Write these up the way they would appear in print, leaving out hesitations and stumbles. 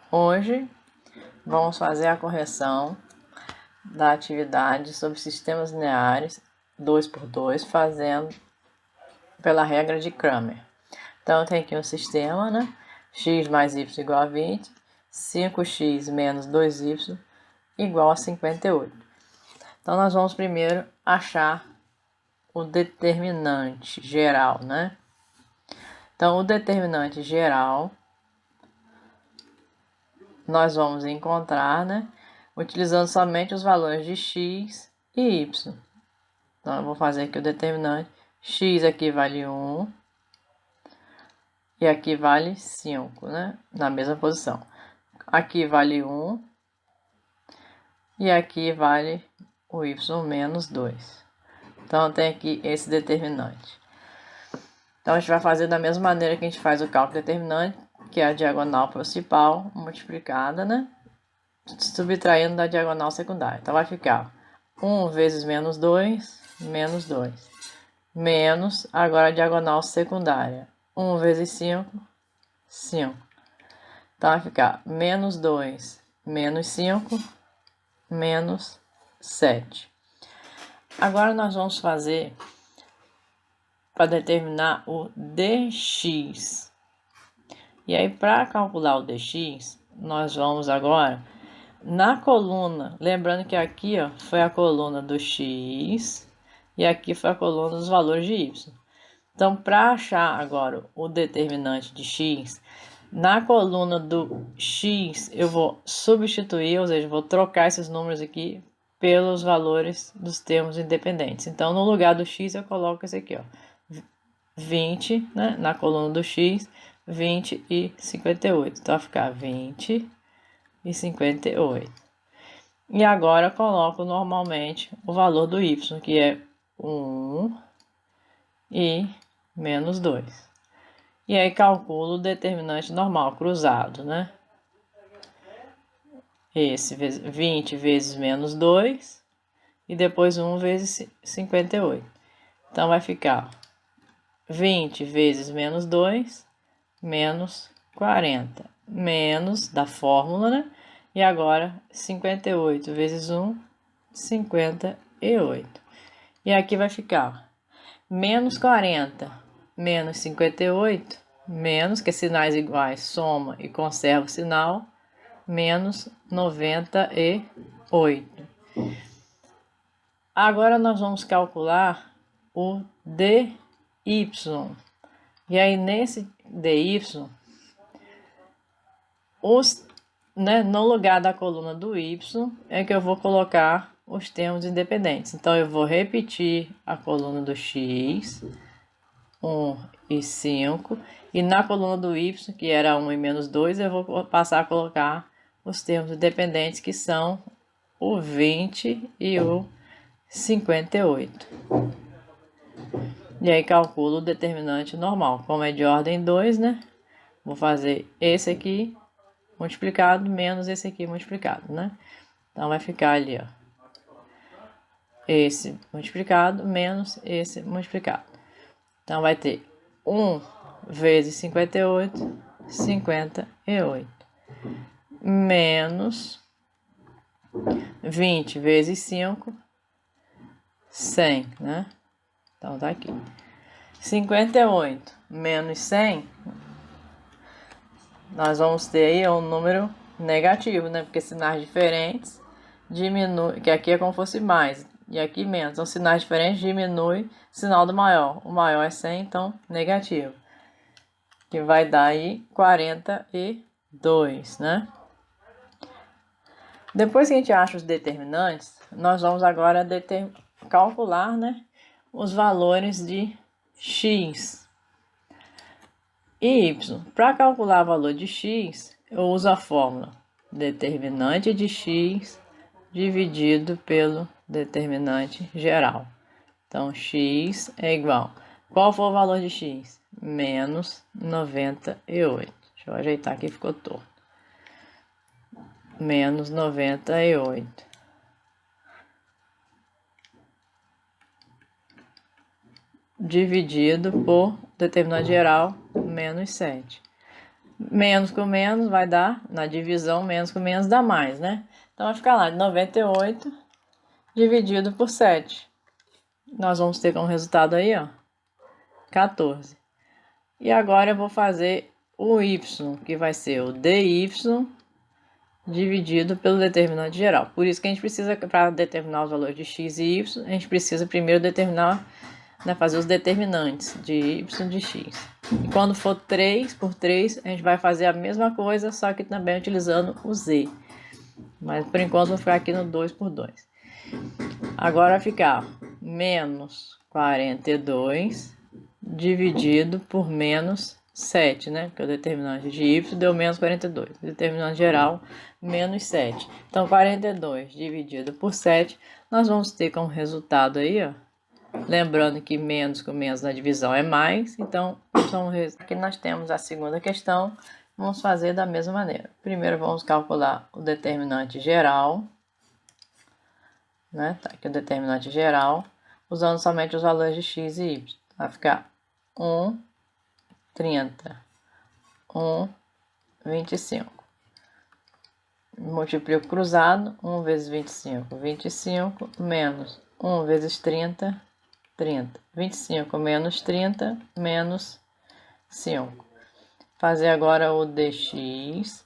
Hoje vamos fazer a correção da atividade sobre sistemas lineares 2x2, fazendo pela regra de Cramer. Então eu tenho aqui um sistema, né? X mais y igual a 20, 5x menos 2y igual a 58. Então nós vamos primeiro achar o determinante geral, né? Então o determinante geral nós vamos encontrar, né, utilizando somente os valores de x e y. Então eu vou fazer aqui o determinante. X aqui vale 1 e aqui vale 5, né, na mesma posição. Aqui vale 1 e aqui vale o y menos 2. Então tem aqui esse determinante. Então a gente vai fazer da mesma maneira que a gente faz o cálculo determinante, que é a diagonal principal multiplicada, né, subtraindo da diagonal secundária. Então vai ficar 1 vezes menos 2, menos 2. Menos, agora a diagonal secundária. 1 vezes 5, 5. Então vai ficar menos 2, menos 5, menos 7. Agora nós vamos fazer para determinar o dx. E aí, para calcular o dx, nós vamos agora na coluna, lembrando que aqui ó, foi a coluna do x e aqui foi a coluna dos valores de y. Então, para achar agora o determinante de x, na coluna do x eu vou substituir, ou seja, vou trocar esses números aqui pelos valores dos termos independentes. Então, no lugar do x eu coloco esse aqui, ó, 20, né, na coluna do x, 20 e 58. Então vai ficar 20 e 58. E agora coloco normalmente o valor do y, que é 1 e menos 2. E aí calculo o determinante normal, cruzado, né? Esse 20 vezes menos 2 e depois 1 vezes 58. Então vai ficar 20 vezes menos 2, menos 40. Menos da fórmula, né? E agora 58 vezes 1, 58. E aqui vai ficar menos 40, menos 58, menos, que sinais iguais, soma e conserva o sinal, menos 98. Agora nós vamos calcular o dy. E aí nesse dy, no lugar da coluna do y é que eu vou colocar os termos independentes. Então eu vou repetir a coluna do x, 1 e 5, e na coluna do y, que era 1 e menos 2, eu vou passar a colocar os termos independentes, que são o 20 e o 58. E aí calculo o determinante normal. Como é de ordem 2, né? Vou fazer esse aqui multiplicado menos esse aqui multiplicado, né? Então vai ficar ali, ó, esse multiplicado menos esse multiplicado. Então vai ter 1 vezes 58, 58. Menos 20 vezes 5, 100, né? Então tá aqui. 58 menos 100, nós vamos ter aí um número negativo, né? Porque sinais diferentes diminui, que aqui é como fosse mais e aqui menos. Então sinais diferentes diminui sinal do maior. O maior é 100, então negativo. Que vai dar aí 42, né? Depois que a gente acha os determinantes, nós vamos agora calcular, né, os valores de x e y. Para calcular o valor de x, eu uso a fórmula determinante de x dividido pelo determinante geral. Então, x é igual. Qual foi o valor de x? Menos 98. Deixa eu ajeitar aqui, ficou torto. Menos 98. Dividido por determinante geral, menos 7. Menos com menos vai dar, na divisão, menos com menos dá mais, né? Então vai ficar lá, 98 dividido por 7. Nós vamos ter como resultado aí, ó, 14. E agora eu vou fazer o y, que vai ser o dy dividido pelo determinante geral. Por isso que a gente precisa, para determinar os valores de x e y, a gente precisa primeiro determinar, né, fazer os determinantes de y e de x. E quando for 3 por 3, a gente vai fazer a mesma coisa, só que também utilizando o z. Mas por enquanto vou ficar aqui no 2 por 2. Agora vai ficar menos 42 dividido por menos 7, né? Porque o determinante de y deu menos 42. O determinante geral, menos 7. Então, 42 dividido por 7, nós vamos ter como resultado aí, ó. Lembrando que menos com menos na divisão é mais. Então, aqui nós temos a segunda questão. Vamos fazer da mesma maneira. Primeiro, vamos calcular o determinante geral. Né? Tá aqui o determinante geral, usando somente os valores de x e y. Vai ficar 1, 30, 1, 25. Multiplico cruzado, 1 vezes 25, 25, menos 1 vezes 30, 30. 25 menos 30, menos 5. Fazer agora o dx.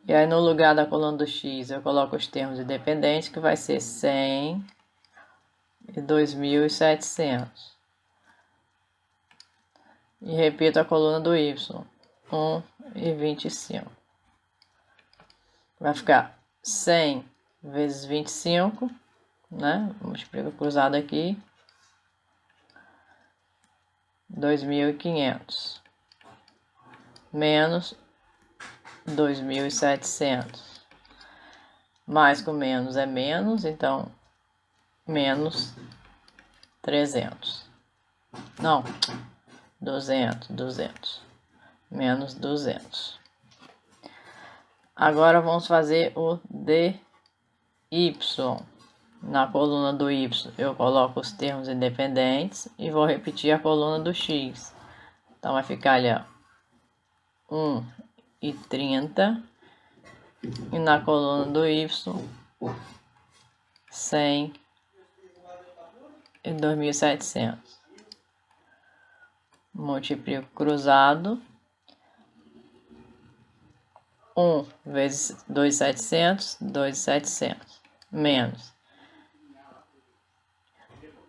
E aí no lugar da coluna do x eu coloco os termos independentes, que vai ser 100 e 2.700. E repito a coluna do y, 1 e 25. Vai ficar 100 vezes 25, né? Multiplica cruzado aqui. 2.500. Menos 2.700. Mais com menos é menos, então menos 300. Não, 200. Menos 200. Agora vamos fazer o dy. Na coluna do y eu coloco os termos independentes e vou repetir a coluna do x. Então vai ficar ali, ó, 1 e 30. E na coluna do y, 100 e 2.700. Multiplico cruzado. 1 vezes 2.700, 2.700. Menos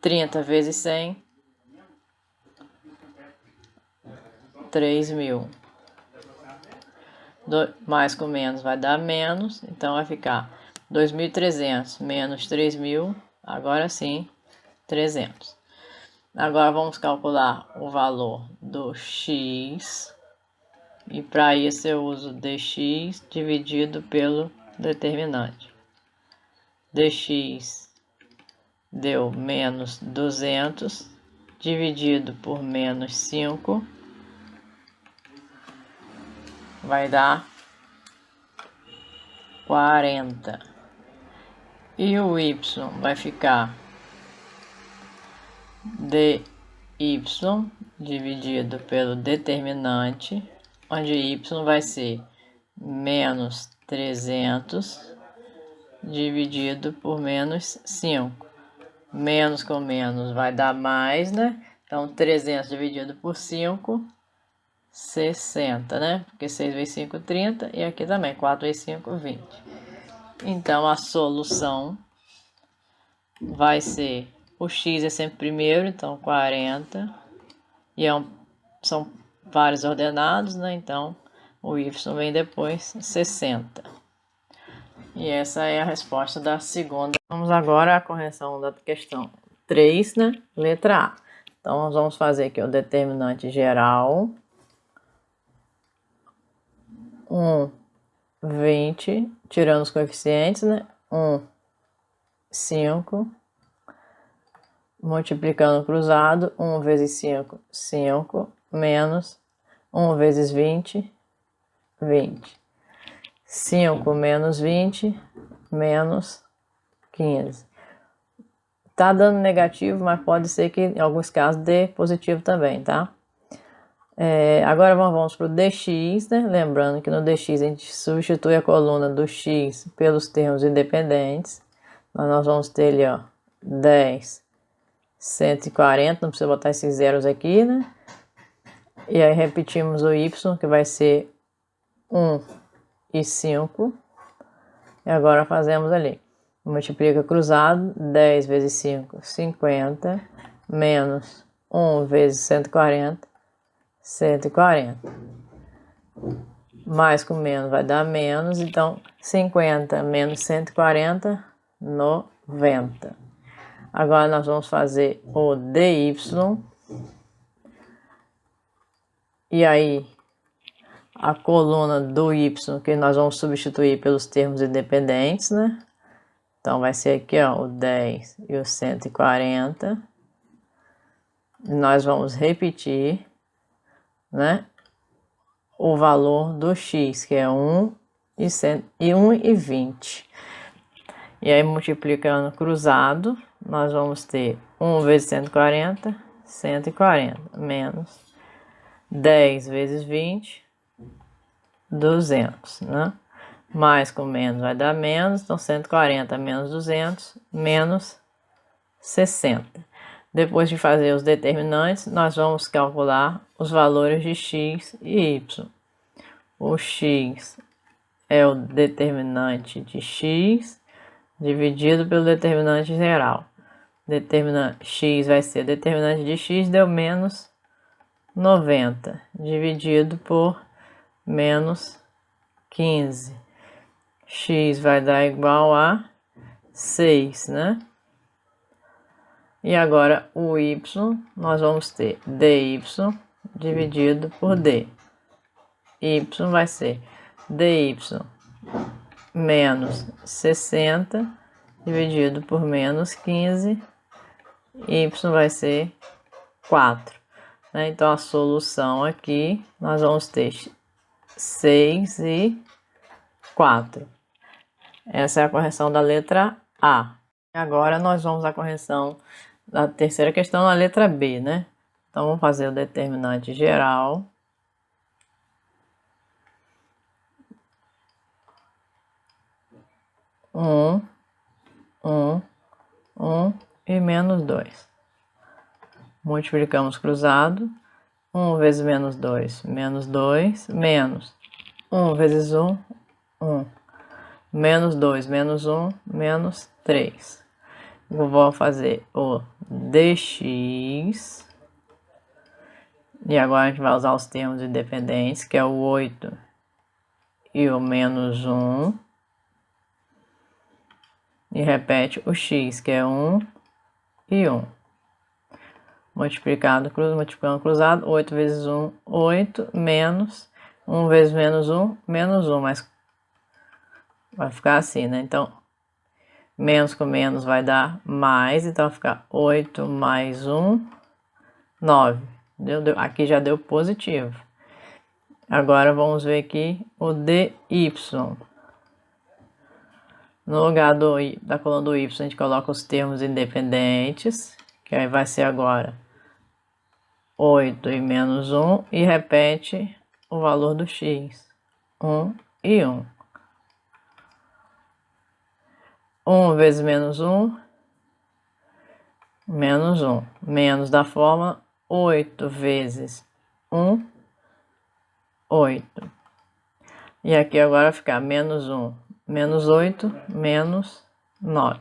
30 vezes 100, 3.000. Mais com menos vai dar menos, então vai ficar 2.300 menos 3.000, agora sim, 300. Agora vamos calcular o valor do x, e para isso eu uso dx dividido pelo determinante. Dx deu menos 200, dividido por menos 5, vai dar 40. E o y vai ficar dy dividido pelo determinante, onde y vai ser menos 300 dividido por menos 5. Menos com menos vai dar mais, né? Então, 300 dividido por 5, 60, né? Porque 6 vezes 5, 30. E aqui também, 4 vezes 5, 20. Então, a solução vai ser... O x é sempre primeiro, então 40. E são vários ordenados, né? Então, o y vem depois, 60. E essa é a resposta da segunda. Vamos agora à correção da questão 3, né? Letra A. Então, nós vamos fazer aqui o determinante geral. 1, 20, tirando os coeficientes, né? 1, 5. Multiplicando cruzado, 1 vezes 5, 5, menos 1 vezes 20, 20. 5 menos 20, menos 15. Tá dando negativo, mas pode ser que em alguns casos dê positivo também, tá? Agora vamos para o dx, né? Lembrando que no dx a gente substitui a coluna do x pelos termos independentes. Então, nós vamos ter ali, ó, 10, 140, não precisa botar esses zeros aqui, né? E aí repetimos o y, que vai ser 1 e 5. E agora fazemos ali. Multiplica cruzado, 10 vezes 5, 50, menos 1 vezes 140, 140. Mais com menos vai dar menos, então 50 menos 140, 90. Agora nós vamos fazer o dy. E aí, a coluna do y que nós vamos substituir pelos termos independentes, né? Então vai ser aqui, ó, o 10 e o 140. Nós vamos repetir, né, o valor do x, que é 1 e 1 e 20. E aí multiplicando cruzado, nós vamos ter 1 vezes 140, 140, menos 10 vezes 20, 200, né? Mais com menos vai dar menos, então 140 menos 200, menos 60. Depois de fazer os determinantes, nós vamos calcular os valores de x e y. O x é o determinante de x dividido pelo determinante geral. Determinante x vai ser determinante de x, deu menos 90, dividido por menos 15. X vai dar igual a 6, né? E agora o y, nós vamos ter dy dividido por d. Y vai ser dy menos 60 dividido por menos 15. Y vai ser 4. Né? Então, a solução aqui, nós vamos ter 6 e 4. Essa é a correção da letra A. Agora nós vamos à correção da terceira questão na letra B, né? Então vamos fazer o determinante geral. Um e menos 2. Multiplicamos cruzado. 1 vezes menos 2, menos 2, menos 1 vezes 1, 1. Menos 2, menos 1, menos 3. Vou fazer o dx. E agora a gente vai usar os termos independentes, que é o 8 e o menos 1. E repete o x, que é 1 e 1. Multiplicando cruzado, 8 vezes 1, 8, menos 1 vezes menos 1, menos 1, mas vai ficar assim, né? Então, menos com menos vai dar mais, então vai ficar 8 mais 1, 9. Aqui já deu positivo. Agora vamos ver aqui o dy. No lugar da coluna do y, a gente coloca os termos independentes, que aí vai ser agora 8 e menos 1, e repete o valor do x, 1 e 1. 1 vezes menos 1, menos 1. Menos da forma 8 vezes 1, 8. E aqui agora vai ficar menos 1, menos 8, menos 9.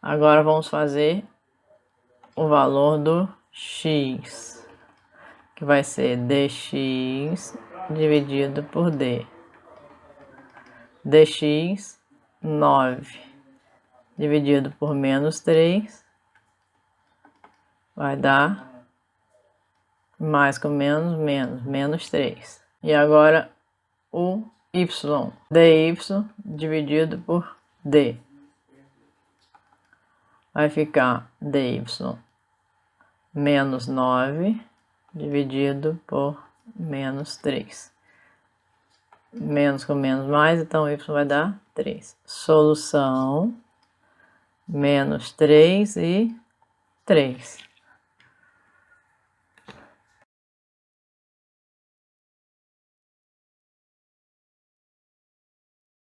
Agora vamos fazer o valor do x, que vai ser dx dividido por d. Dx, 9, dividido por menos 3, vai dar mais com menos, menos 3. E agora o y, dy dividido por d. Vai ficar dy menos 9 dividido por menos 3. Menos com menos mais, então y vai dar 3. Solução, menos 3 e 3.